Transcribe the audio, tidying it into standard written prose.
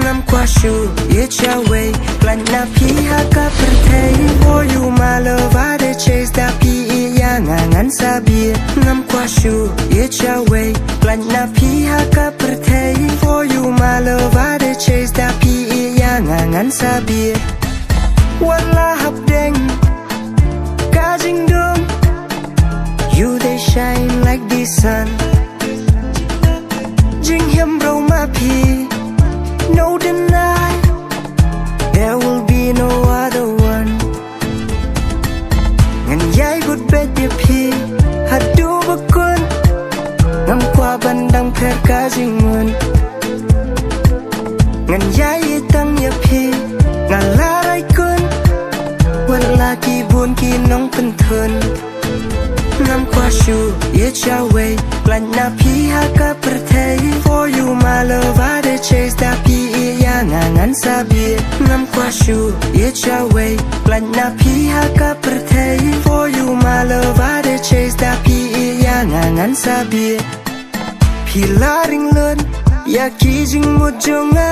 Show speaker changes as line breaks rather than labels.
ngắm qua shu ye chawe plan na pi ha ka pertei for you my love I de chase da pi ya ngan sabi ngắm qua shu ye chawe plan na pi ha ka pertei for you my love I de chase da pi ya ngan sabi wala hab deng ka jing dum you they shine like the sun jing him bro ma pi no deny there will be no other one ngan yai good bet ye pi hadu bakun ngam qua bandang pher ka jing mun ngan yai tang ye pi ngala rai kun wala ki buồn ki nong pen thun ngắm qua shu ye chawe plan na pi ha ka pertei for you my love I de chase da pi ya ngan sabi ngắm qua shu ye chawe plan na pi ha ka pertei for you my love I de chase da pi ya ngan sabi pi la ring lun ya ki jing một jonga